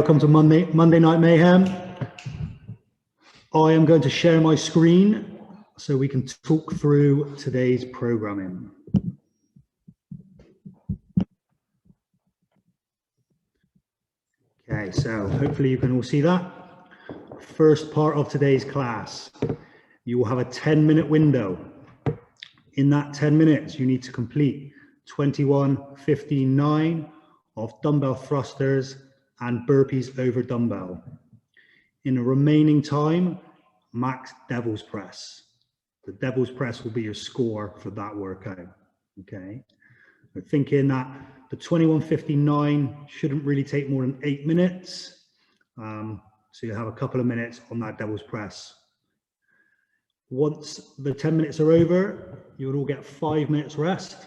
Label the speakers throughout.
Speaker 1: Welcome to Monday Night Mayhem. I am going to share my screen so we can talk through today's programming. Okay, so hopefully you can all see that. First part of today's class, you will have a 10-minute window. In that 10 minutes, you need to complete 21, 15, 9 of dumbbell thrusters and burpees over dumbbell. In the remaining time, max devil's press. The devil's press will be your score for that workout, okay? We're thinking that the 21:59 shouldn't really take more than 8 minutes. So you'll have a couple of minutes on that devil's press. Once the 10 minutes are over, you'll all get 5 minutes rest.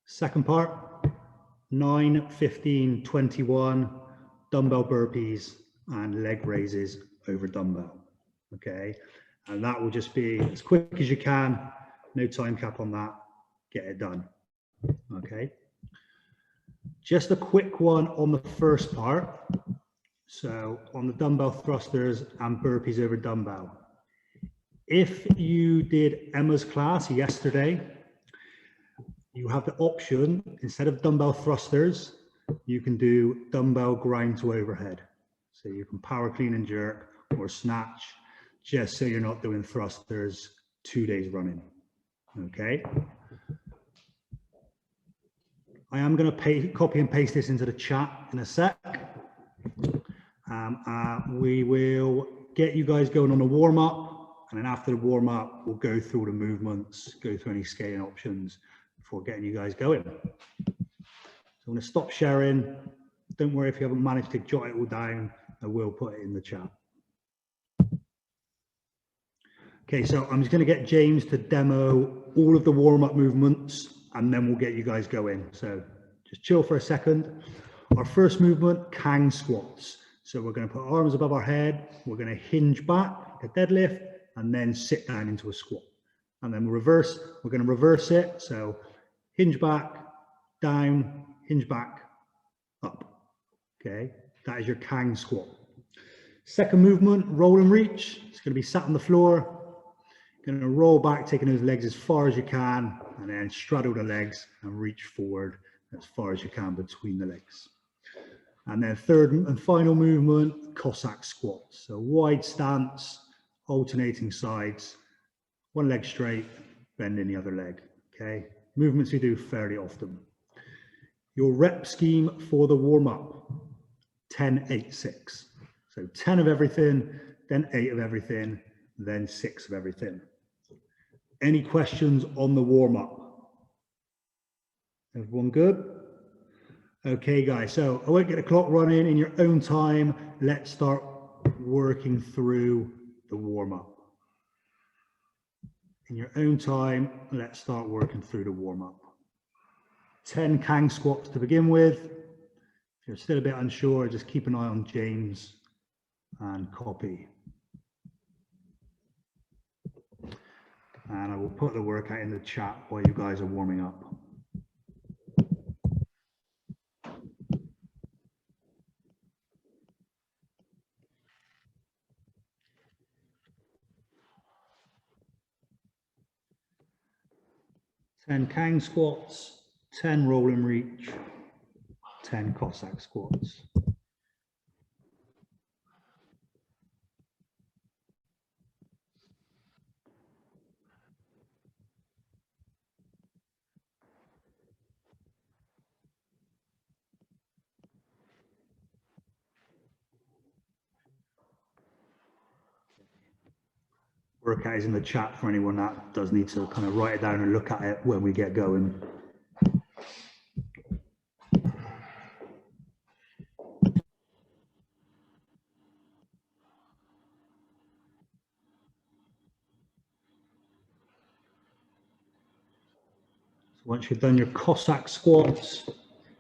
Speaker 1: Second part, 9, 15, 21 dumbbell burpees and leg raises over dumbbell, okay? And that will just be as quick as you can, no time cap on that, get it done, okay? Just a quick one on the first part. So on the dumbbell thrusters and burpees over dumbbell. If you did Emma's class yesterday, you have the option, instead of dumbbell thrusters, you can do dumbbell grind to overhead. So you can power clean and jerk or snatch, just so you're not doing thrusters 2 days running, okay? I am gonna copy and paste this into the chat in a sec. We will get you guys going on a warm up, and then after the warm up, we'll go through the movements, go through any scaling options before getting you guys going. So I'm going to stop sharing. Don't worry if you haven't managed to jot it all down, I will put it in the chat. Okay, so I'm just going to get James to demo all of the warm-up movements, and then we'll get you guys going. So just chill for a second. Our first movement, Kang squats. So we're going to put arms above our head, we're going to hinge back, a deadlift, and then sit down into a squat. And then we're going to reverse it. So hinge back, down, hinge back, up. Okay, that is your Kang squat. Second movement, roll and reach. It's going to be sat on the floor. Going to roll back, taking those legs as far as you can, and then straddle the legs and reach forward as far as you can between the legs. And then third and final movement, Cossack squat. So wide stance, alternating sides, one leg straight, bending the other leg, okay? Movements we do fairly often. Your rep scheme for the warm-up, 10, 8, 6. So 10 of everything, then 8 of everything, then 6 of everything. Any questions on the warm-up? Everyone good? Okay, guys, so I won't get the clock running. In your own time, let's start working through the warm-up. In your own time, let's start working through the warm-up. 10 Kang squats to begin with. If you're still a bit unsure, just keep an eye on James and copy. And I will put the workout in the chat while you guys are warming up. Ten Kang squats, 10 roll and reach, 10 Cossack squats. Workout is in the chat for anyone that does need to kind of write it down and look at it when we get going. So once you've done your Cossack squats,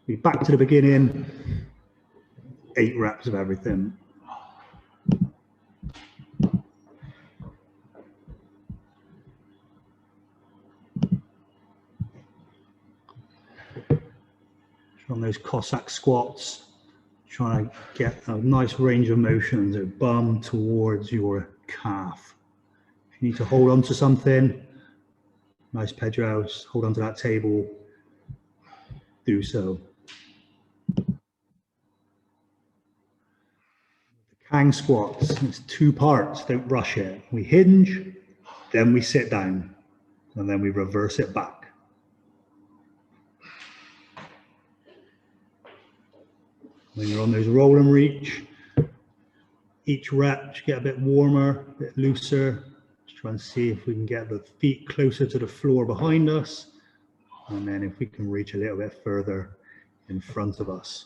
Speaker 1: be back to the beginning, 8 reps of everything. On those Cossack squats, Trying to get a nice range of motion, so bum towards your calf. If you need to hold on to something, nice Pedro, just hold on to that table, do so. The Kang squats, it's 2 parts, don't rush it. We hinge, then we sit down, and then we reverse it back. When you're on those roll and reach, each rep, get a bit warmer, a bit looser. Just try and see if we can get the feet closer to the floor behind us. And then if we can reach a little bit further in front of us.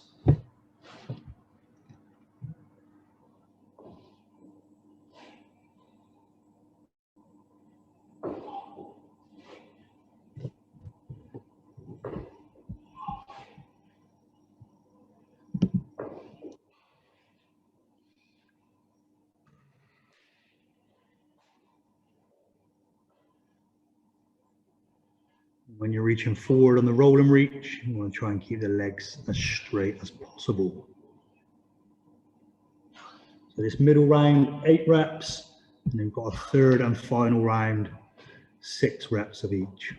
Speaker 1: When you're reaching forward on the roll and reach, you want to try and keep the legs as straight as possible. So this middle round, 8 reps, and then we've got a third and final round, 6 reps of each.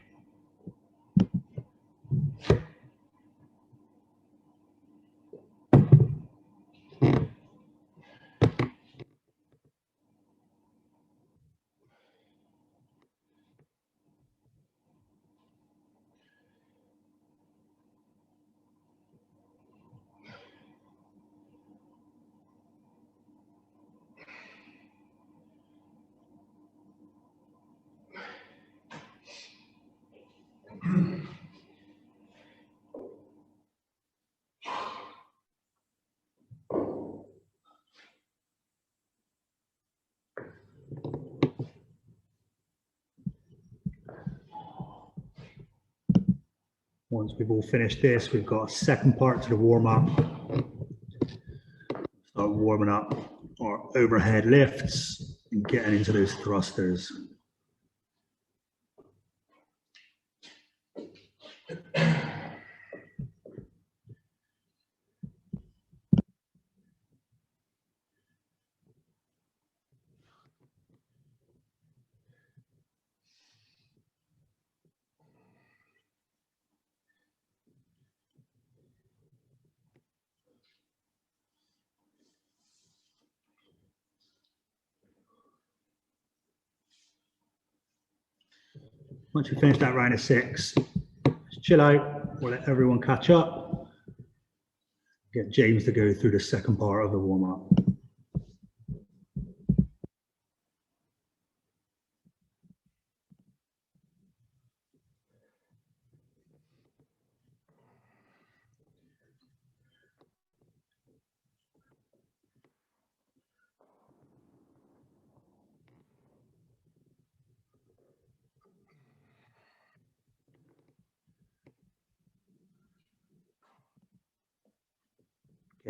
Speaker 1: Once we've all finished this, we've got a second part to the warm-up. Start warming up our overhead lifts and getting into those thrusters. Once you finish that round of 6, just chill out, we'll let everyone catch up. Get James to go through the second part of the warm-up.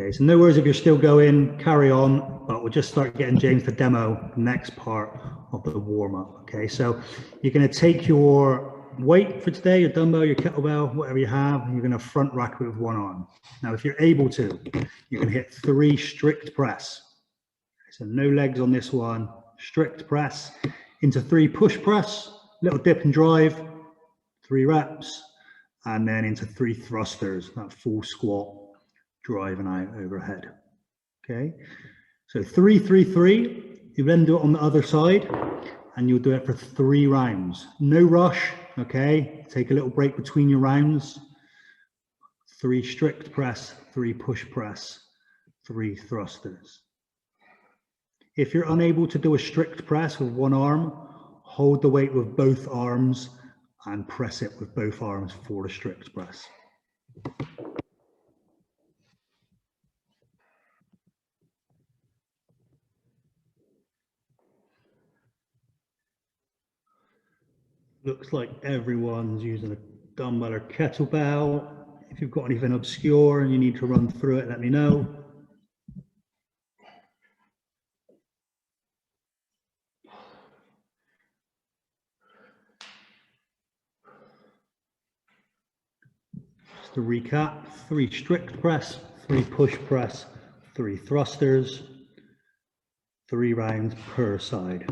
Speaker 1: Okay, so no worries if you're still going, carry on, but we'll just start getting James to demo the next part of the warm-up. Okay, so you're going to take your weight for today, your dumbbell, your kettlebell, whatever you have, and you're going to front rack it with one arm. Now, if you're able to, you can hit 3 strict press. So no legs on this one, strict press, into 3 push press, little dip and drive, 3 reps, and then into 3 thrusters, that full squat, driving out overhead. Okay, so 3, 3, 3. You then do it on the other side, and you'll do it for 3 rounds. No rush. Okay, take a little break between your rounds. 3 strict press, 3 push press, 3 thrusters. If you're unable to do a strict press with one arm, hold the weight with both arms and press it with both arms for the strict press. Looks like everyone's using a dumbbell or kettlebell. If you've got anything obscure and you need to run through it, let me know. Just to recap, 3 strict press, 3 push press, 3 thrusters, 3 rounds per side.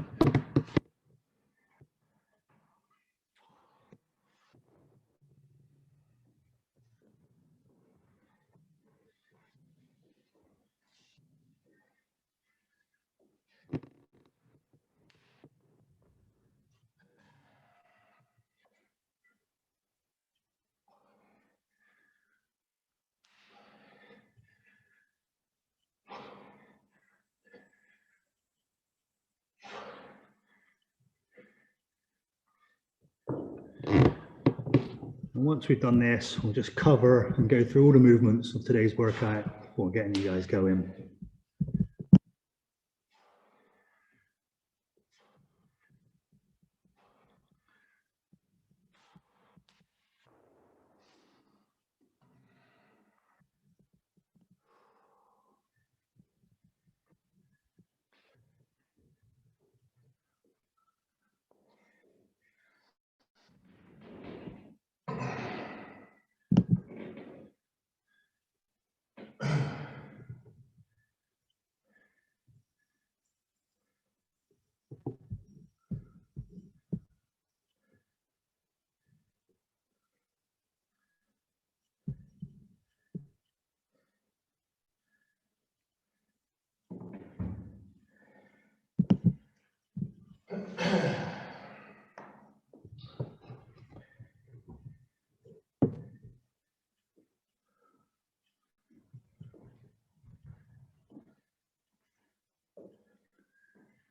Speaker 1: And once we've done this, we'll just cover and go through all the movements of today's workout before getting you guys going.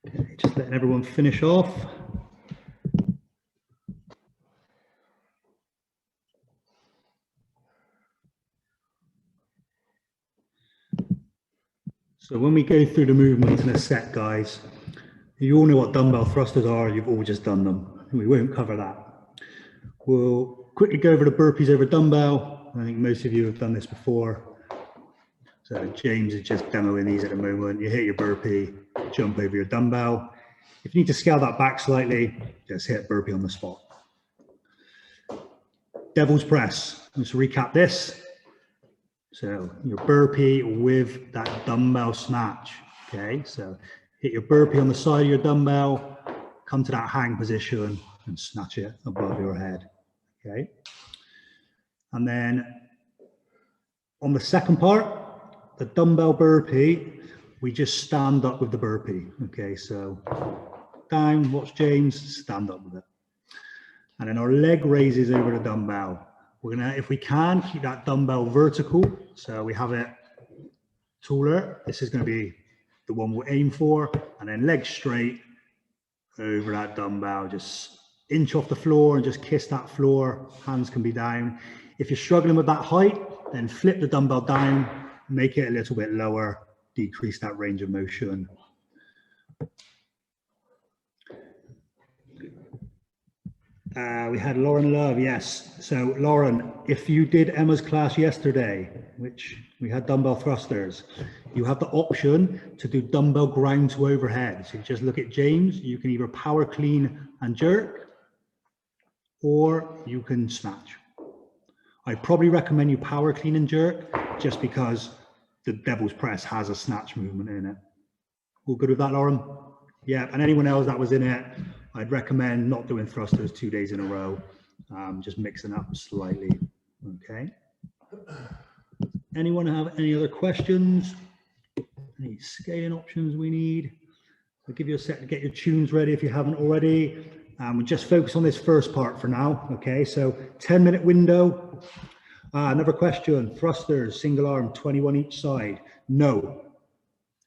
Speaker 1: Okay, just letting everyone finish off. So when we go through the movements in a set, guys, you all know what dumbbell thrusters are, you've all just done them. We won't cover that. We'll quickly go over the burpees over dumbbell. I think most of you have done this before. So James is just demoing these at the moment. You hit your burpee, jump over your dumbbell. If you need to scale that back slightly, just hit burpee on the spot. Devil's press. Let's recap this. So your burpee with that dumbbell snatch. Okay, so hit your burpee on the side of your dumbbell, come to that hang position and snatch it above your head. Okay, and then on the second part, the dumbbell burpee, we just stand up with the burpee. Okay, so down, watch James, stand up with it. And then our leg raises over the dumbbell. We're gonna, if we can, keep that dumbbell vertical. So we have it taller. This is gonna be the one we'll aim for. And then legs straight over that dumbbell. Just inch off the floor and just kiss that floor. Hands can be down. If you're struggling with that height, then flip the dumbbell down, make it a little bit lower, decrease that range of motion. We had Lauren Love, yes. So Lauren, if you did Emma's class yesterday, which we had dumbbell thrusters, you have the option to do dumbbell ground to overhead. So you just look at James, you can either power clean and jerk, or you can snatch. I probably recommend you power clean and jerk, just because the devil's press has a snatch movement in it. All good with that, Lauren? Yeah, and anyone else that was in it, I'd recommend not doing thrusters 2 days in a row, just mixing up slightly, okay? Anyone have any other questions? Any scaling options we need? I'll give you a sec to get your tunes ready if you haven't already. We'll just focus on this first part for now, okay? So 10-minute window. Another question, thrusters, single arm, 21 each side. No,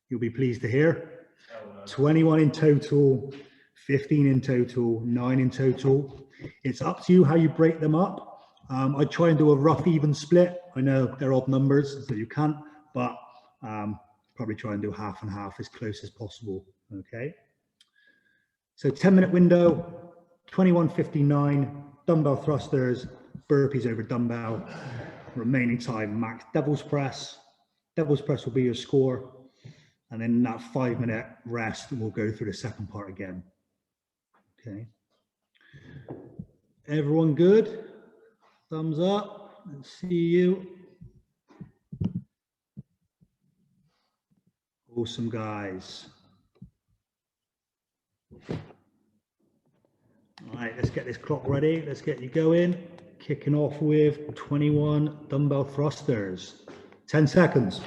Speaker 1: you'll be pleased to hear. 21 in total, 15 in total, 9 in total. It's up to you how you break them up. I try and do a rough even split. I know they're odd numbers, so you can't, but probably try and do half and half as close as possible, okay? So 10-minute window, 21:59, dumbbell thrusters, burpees over dumbbell, remaining time, max devil's press. Devil's press will be your score. And then that 5-minute rest, we'll go through the second part again. Okay. Everyone good? Thumbs up. Let's see you. Awesome, guys. All right, let's get this clock ready. Let's get you going. Kicking off with 21 dumbbell thrusters. 10 seconds.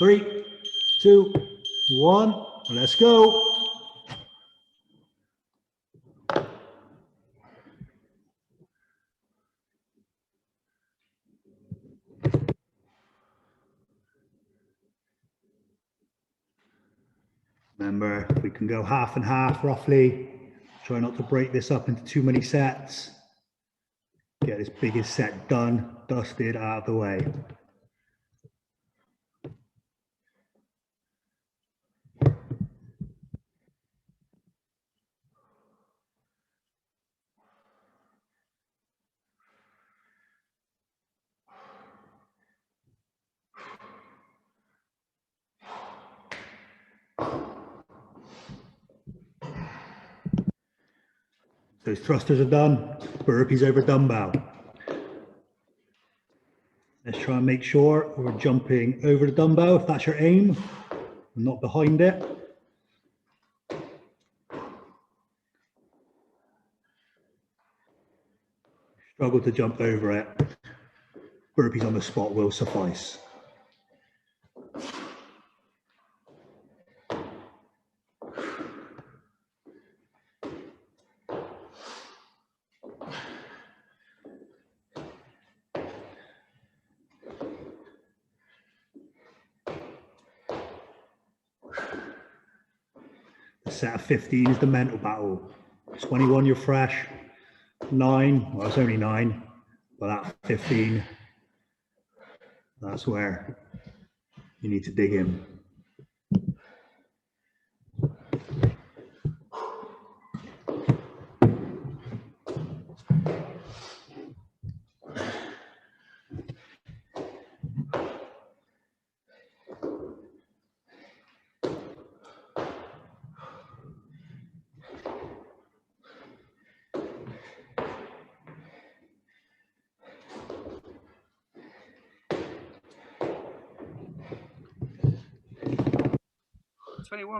Speaker 1: 3, 2, 1. Let's go. Remember, we can go half and half roughly. Try not to break this up into too many sets. Get this biggest set done, dusted, out of the way. Those thrusters are done. Burpees over dumbbell. Let's try and make sure we're jumping over the dumbbell if that's your aim, and not behind it. Struggle to jump over it. Burpees on the spot will suffice. The set of 15 is the mental battle. 21, you're fresh. 9, well, it's only 9, but that 15, that's where you need to dig in.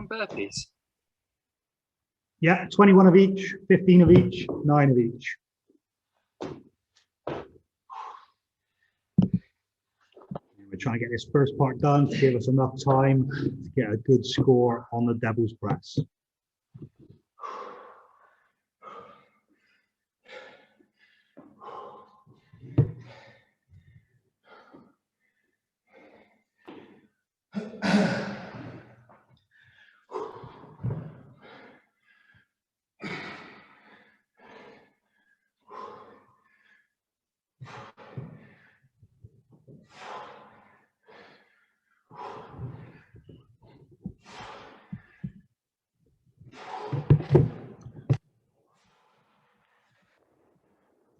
Speaker 2: Burpees.
Speaker 1: Yeah, 21 of each, 15 of each, 9 of each. We're trying to get this first part done to give us enough time to get a good score on the devil's press.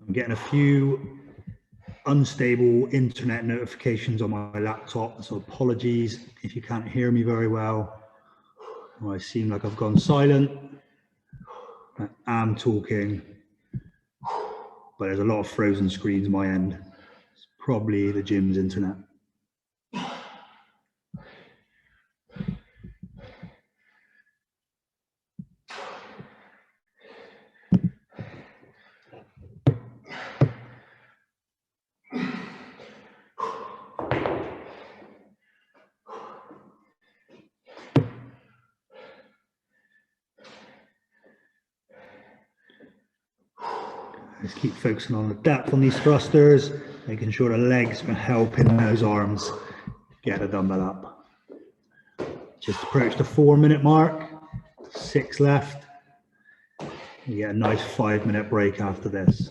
Speaker 1: I'm getting a few unstable internet notifications on my laptop, so apologies if you can't hear me very well, or I seem like I've gone silent. I am talking, but there's a lot of frozen screens on my end. It's probably the gym's internet. Let's keep focusing on the depth on these thrusters, making sure the legs are helping those arms get the dumbbell up. Just approach the 4-minute mark, 6 left. You get a nice 5-minute break after this.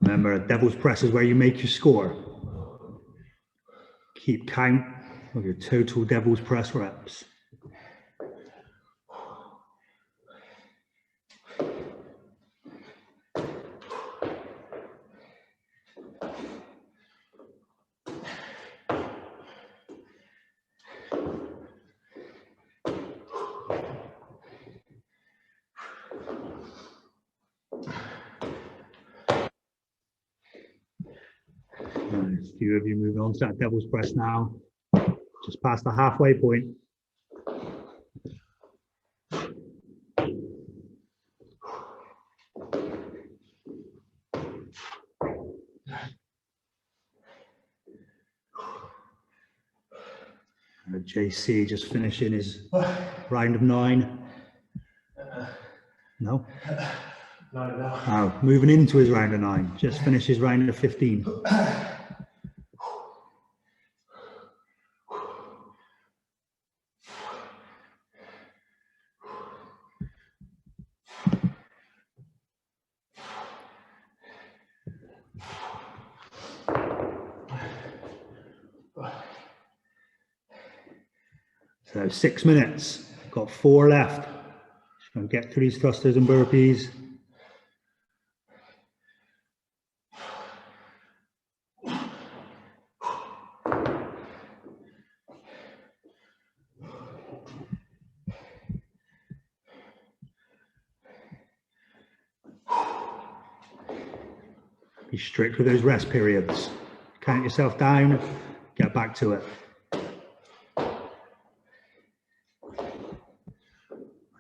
Speaker 1: Remember, devil's press is where you make your score. Keep count of your total devil's press reps. A few of you moving on to that devil's press now, just past the halfway point. JC just finishing his round of 9. No? No. Oh, moving into his round of 9. Just finished his round of 15. So 6 minutes, got 4 left. Just going to get through these thrusters and burpees. Be strict with those rest periods. Count yourself down, get back to it.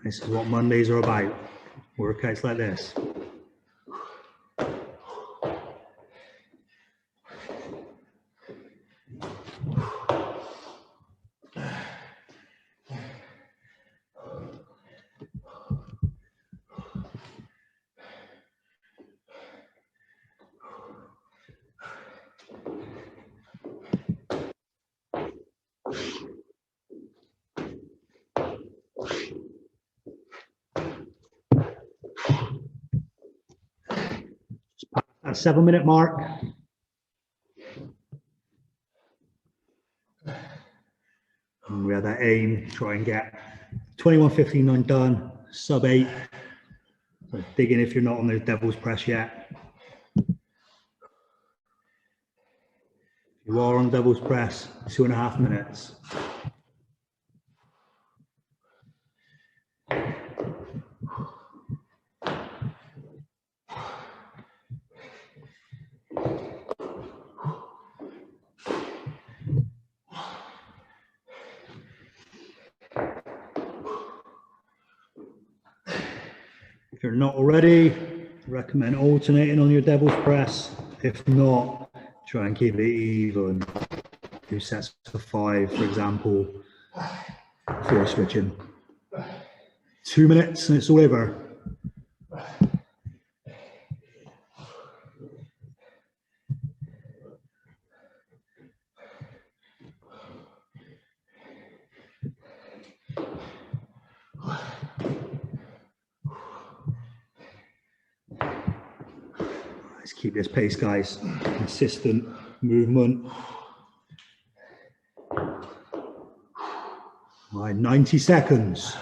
Speaker 1: This is what Mondays are about, workouts like this. That 7-minute mark. And we have that aim, try and get 21:59 done, sub 8. So dig in if you're not on those devil's press yet. If you are on devil's press, 2.5 minutes. If you're not already, recommend alternating on your devil's press. If not, try and keep it even. 2 sets of 5, for example, before switching. 2 minutes and it's all over. Let's keep this pace, guys. Consistent movement. All right, 90 seconds.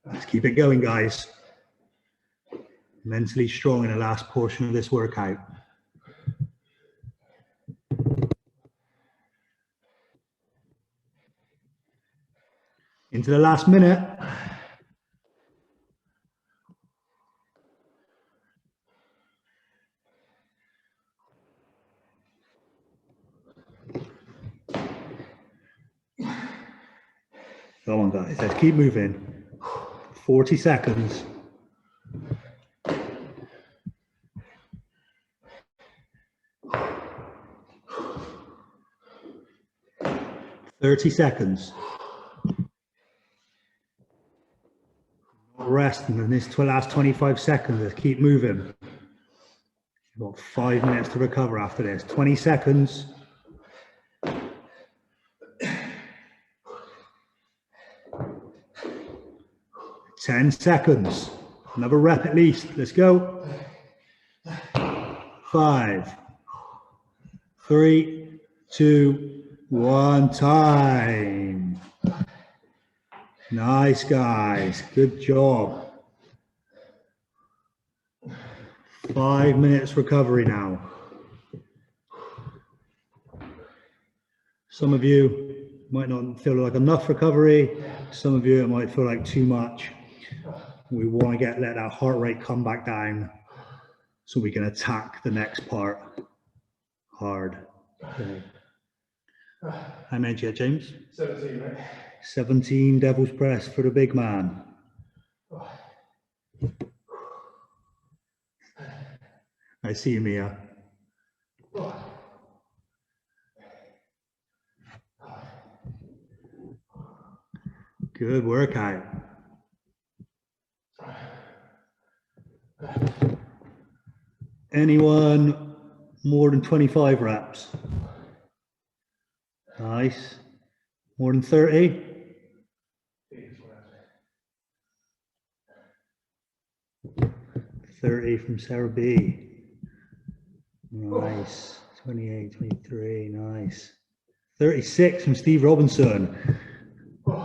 Speaker 1: Let's keep it going, guys. Mentally strong in the last portion of this workout. Into the last minute. Come on, guys, let's keep moving. 40 seconds. 30 seconds. rest in this last 25 seconds. Let's keep moving. You've got 5 minutes to recover after this. 20 seconds. 10 seconds. Another rep at least. Let's go. 5, 3, 2, 1. Time. Nice, guys. Good job. 5 minutes recovery now. Some of you might not feel like enough recovery. Some of you, it might feel like too much. We want to let that heart rate come back down so we can attack the next part hard. Okay. How many did you get, James?
Speaker 2: 17, right?
Speaker 1: 17 devil's press for the big man. I see you, Mia. Good workout. Anyone more than 25 reps? Nice. More than 30? From Sarah B. Nice. 28, 23, nice. 36 from Steve Robinson.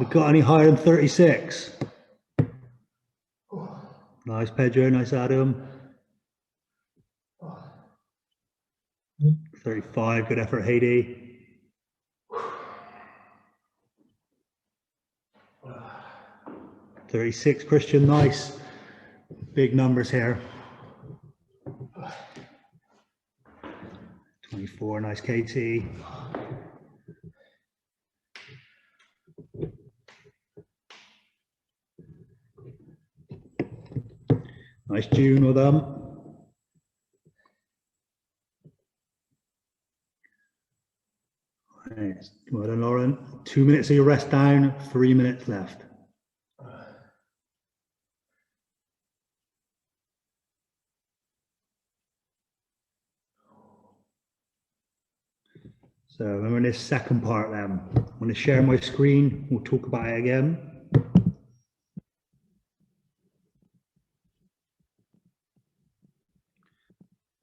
Speaker 1: We got any higher than 36? Nice, Pedro. Nice, Adam. 35. Good effort, Haiti. $36, Christian. Nice. Big numbers here. 24. Nice, KT. Nice, June, with them. Nice. Well done, Lauren. 2 minutes of your rest down, 3 minutes left. So remember this second part then. I'm going to share my screen. We'll talk about it again.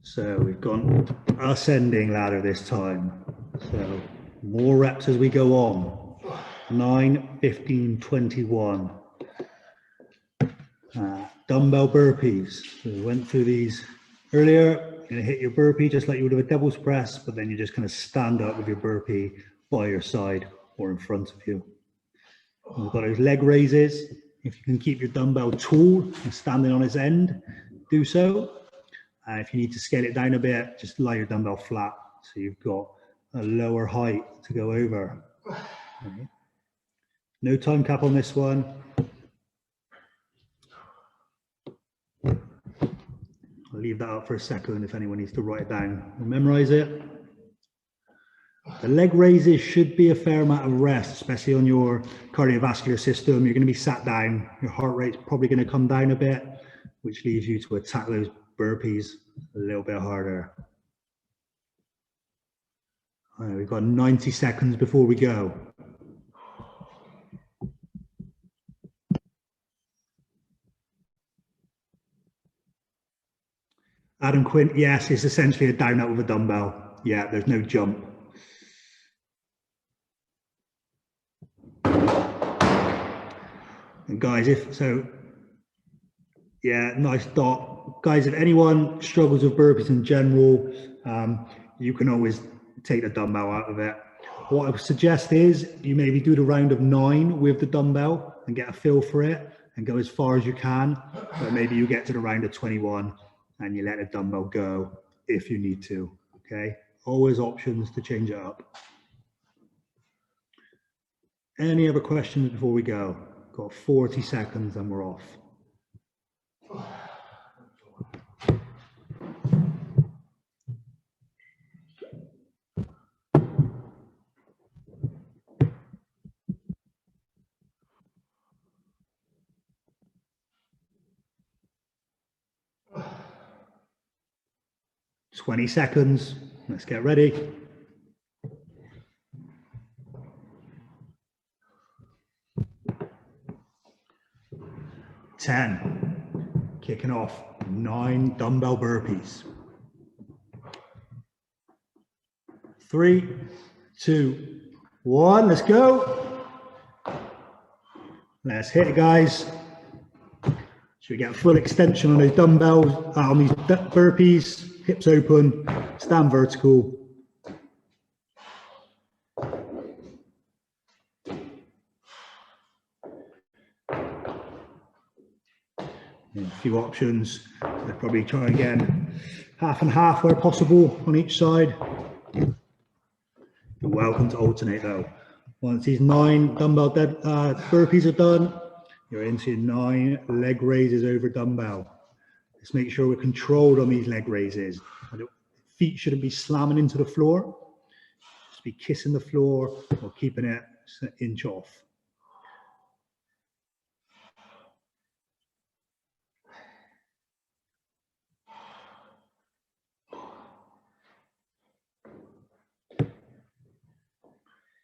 Speaker 1: So we've gone ascending ladder this time. So more reps as we go on. 9, 15, 21. Dumbbell burpees. So we went through these earlier. You're going to hit your burpee just like you would have a devil's press, but then you're just going to stand up with your burpee by your side or in front of you. We've got those leg raises. If you can keep your dumbbell tall and standing on its end, do so. If you need to scale it down a bit, just lie your dumbbell flat so you've got a lower height to go over. Okay. No time cap on this one. I'll leave that up for a second if anyone needs to write it down or memorize it. The leg raises should be a fair amount of rest, especially on your cardiovascular system. You're going to be sat down. Your heart rate's probably going to come down a bit, which leaves you to attack those burpees a little bit harder. All right, we've got 90 seconds before we go. Adam Quint, yes, it's essentially a down out with a dumbbell. Yeah, there's no jump. And guys, nice dot. Guys, if anyone struggles with burpees in general, you can always take the dumbbell out of it. What I would suggest is you maybe do the round of 9 with the dumbbell and get a feel for it and go as far as you can. But maybe you get to the round of 21 and you let the dumbbell go if you need to, okay? Always options to change it up. Any other questions before we go? Got 40 seconds and we're off. 20 seconds. Let's get ready. 10. Kicking off. 9 dumbbell burpees. 3, 2, 1. Let's go. Let's hit it, guys. Should we get full extension on those dumbbells, on these burpees? Hips open, stand vertical. And a few options. I'll probably try again, half and half where possible on each side. You're welcome to alternate though. Once these 9 dumbbell burpees are done, you're into 9 leg raises over dumbbell. Let's make sure we're controlled on these leg raises. Feet shouldn't be slamming into the floor. Just be kissing the floor or keeping it an inch off.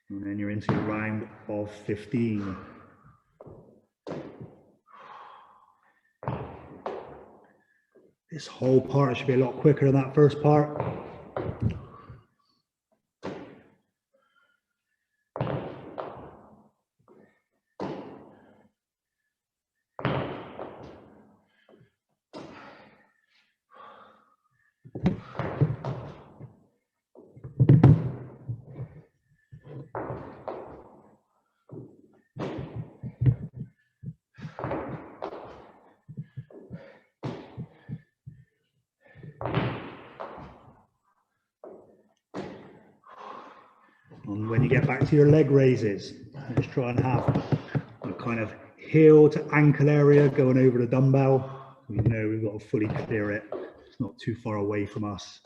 Speaker 1: And then you're into a round of 15. This whole part should be a lot quicker than that first part. And when you get back to your leg raises, let's try and have a kind of heel to ankle area going over the dumbbell. We know we've got to fully clear it. It's not too far away from us.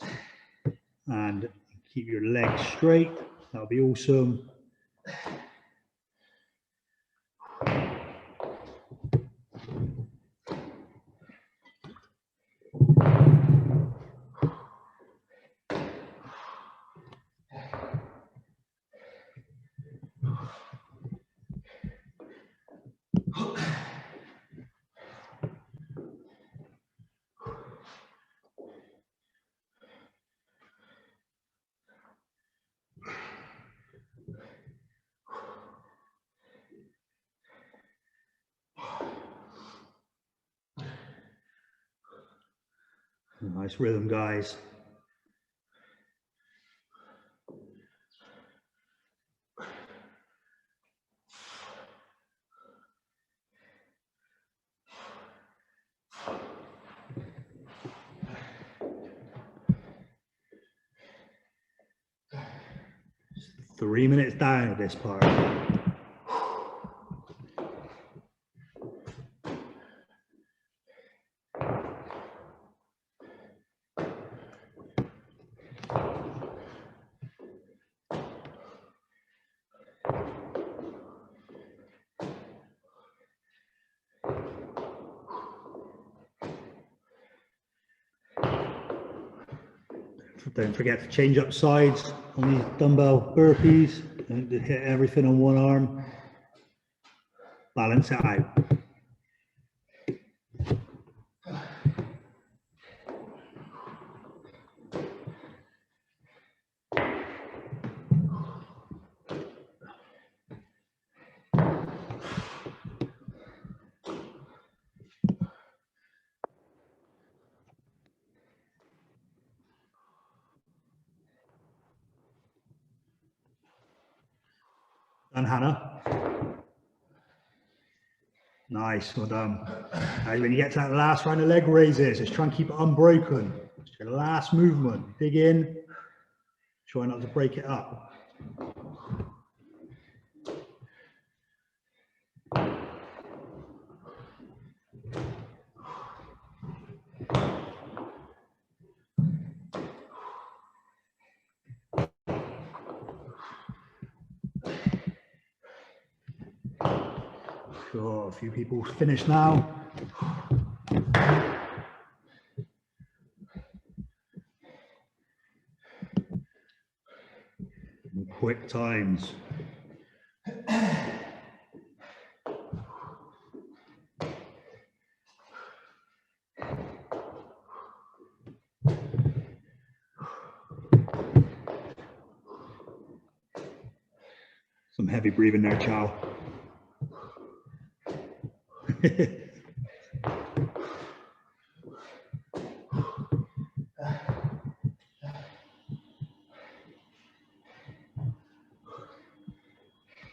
Speaker 1: And keep your legs straight. That'll be awesome. Nice rhythm, guys. Just 3 minutes down at this part. Don't forget to change up sides on these dumbbell burpees. Don't hit everything on one arm. Balance it out. Done, Hannah. Nice, well done. Now, when you get to that last round of leg raises, just try and keep it unbroken. It's your last movement. Dig in. Try not to break it up. Sure, a few people finished now. quick times. Some heavy breathing there, Chow.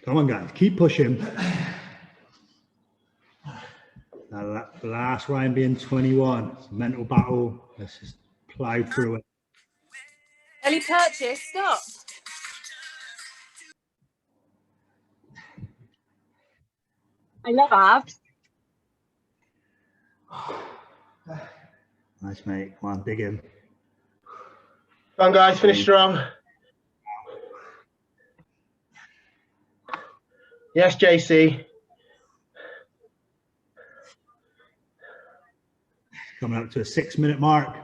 Speaker 1: Come on, guys, keep pushing. The last round being 21. It's a mental battle. Let's just plow through it.
Speaker 2: Ellie Purchase, stop. I love abs.
Speaker 1: Nice, mate. Come on, dig in.
Speaker 3: Come on, guys, finish strong. Yes, JC.
Speaker 1: Coming up to a 6-minute mark.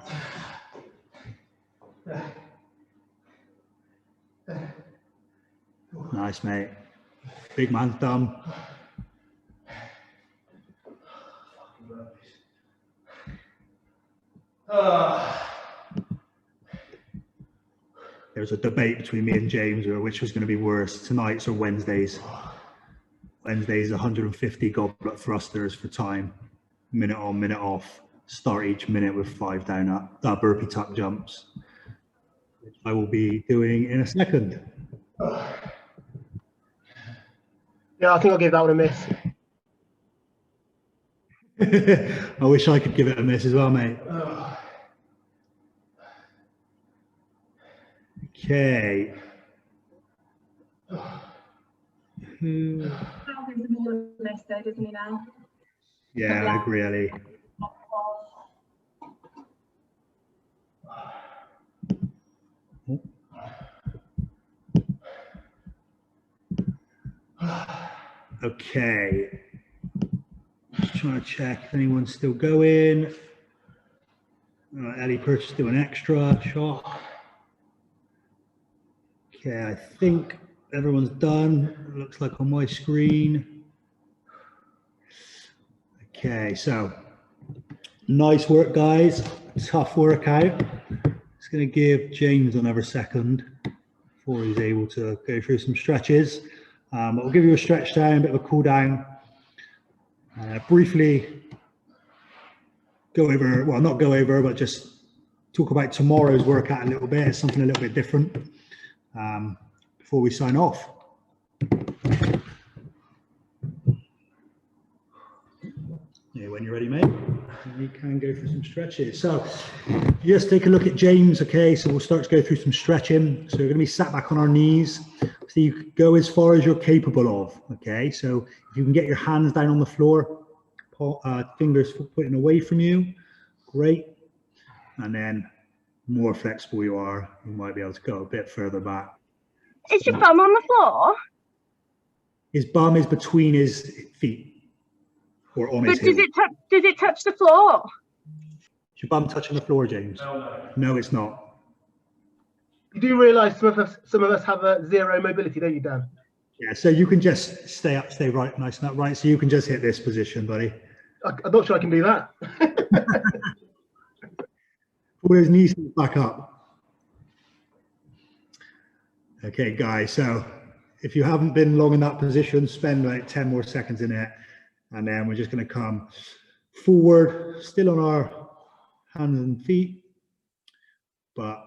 Speaker 1: Nice, mate. Big man's done. There was a debate between me and James over which was going to be worse, tonight's or Wednesday's. Wednesday's 150 goblet thrusters for time, minute on, minute off. Start each minute with 5 down up, burpee tuck jumps, which I will be doing in a second.
Speaker 3: Yeah, I think I'll give that one a miss.
Speaker 1: I wish I could give it a miss as well, mate. Okay.
Speaker 2: Less though, doesn't he now?
Speaker 1: Yeah, I agree, Ellie. Okay. Just trying to check if anyone's still going. Ellie Purchase doing extra shot. Okay, I think everyone's done. It looks like on my screen. Okay, so nice work, guys. Tough workout. Just going to give James another second before he's able to go through some stretches. I'll give you a stretch down, a bit of a cool down. Briefly go over, well, not go over, but just talk about tomorrow's workout a little bit. It's something a little bit different before we sign off. Yeah, when you're ready, mate, you can go through some stretches. So just take a look at James. Okay, so we'll start to go through some stretching. So we're going to be sat back on our knees. So you can go as far as you're capable of. Okay, so if you can get your hands down on the floor, fingers pointing away from you, great. And then more flexible you are, you might be able to go a bit further back.
Speaker 2: Is your bum on the floor?
Speaker 1: His bum is between his feet, or on his heel.
Speaker 2: Does it touch the floor?
Speaker 1: Is your bum touching the floor, James? No, it's not.
Speaker 3: You do realise some of us have a zero mobility, don't you, Dan?
Speaker 1: Yeah, so you can just stay up, stay right, nice and upright. So you can just hit this position, buddy.
Speaker 3: I'm not sure I can do that.
Speaker 1: Pull those knees back up. Okay, guys, so if you haven't been long in that position, spend like 10 more seconds in it. And then we're just going to come forward, still on our hands and feet, but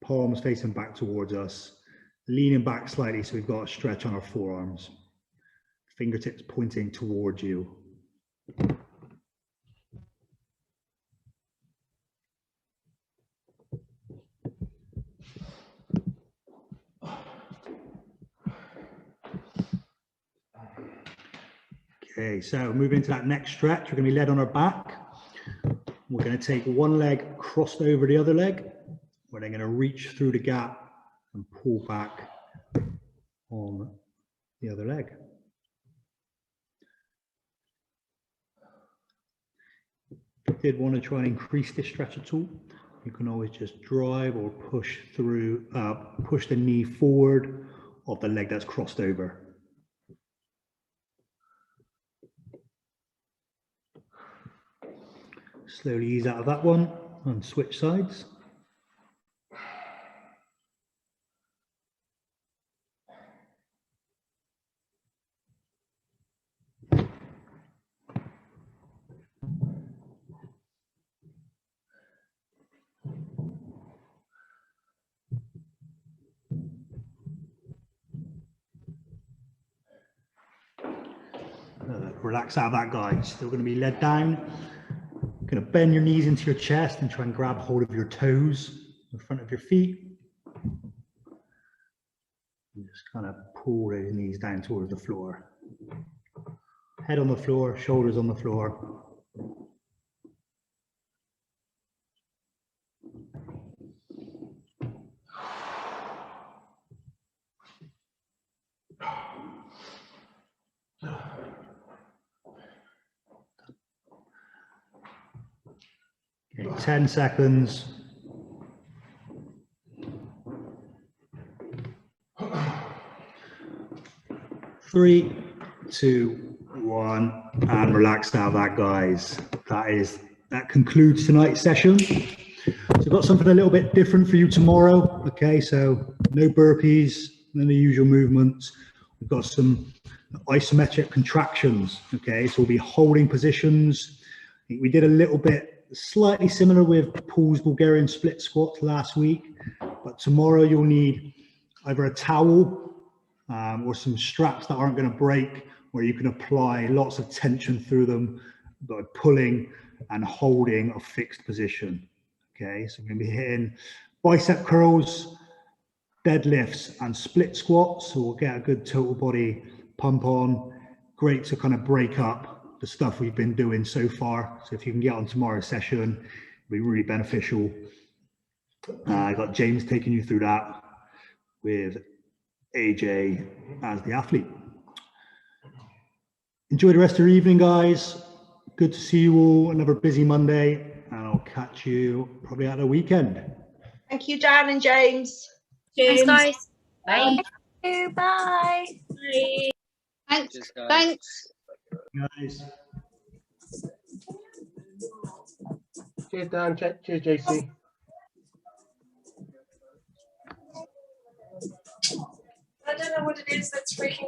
Speaker 1: palms facing back towards us, leaning back slightly so we've got a stretch on our forearms, fingertips pointing towards you. Okay, so moving into that next stretch, we're going to be led on our back. We're going to take one leg crossed over the other leg. We're then going to reach through the gap and pull back on the other leg. If you did want to try and increase this stretch at all, you can always just drive or push through, push the knee forward of the leg that's crossed over. Slowly ease out of that one and switch sides. Relax out of that, guys. Still going to be led down. Going to bend your knees into your chest and try and grab hold of your toes in front of your feet. And just kind of pull those knees down towards the floor. Head on the floor, shoulders on the floor. Okay, 10 seconds. Three, two, one, and relax out of that, guys. That concludes tonight's session. So I've got something a little bit different for you tomorrow. Okay, so no burpees, none of the usual movements. We've got some isometric contractions. Okay, so we'll be holding positions. We did a little bit slightly similar with Paul's Bulgarian split squats last week, but tomorrow you'll need either a towel or some straps that aren't going to break, where you can apply lots of tension through them by pulling and holding a fixed position. Okay, so we're going to be hitting bicep curls, deadlifts, and split squats. So we'll get a good total body pump on. Great to kind of break up the stuff we've been doing so far. So if you can get on tomorrow's session, it'll be really beneficial. I got James taking you through that with AJ as the athlete. Enjoy the rest of your evening, guys. Good to see you all. Another busy Monday, and I'll catch you probably at the weekend.
Speaker 4: Thank you, Dan and James.
Speaker 5: Thanks, guys.
Speaker 4: Bye.
Speaker 2: Thank you. Bye.
Speaker 5: Bye.
Speaker 4: Thanks.
Speaker 6: Cheers, guys.
Speaker 4: Thanks.
Speaker 1: Guys.
Speaker 3: Cheers, Dan. Cheers, JC.
Speaker 4: I don't know what it is that's freaking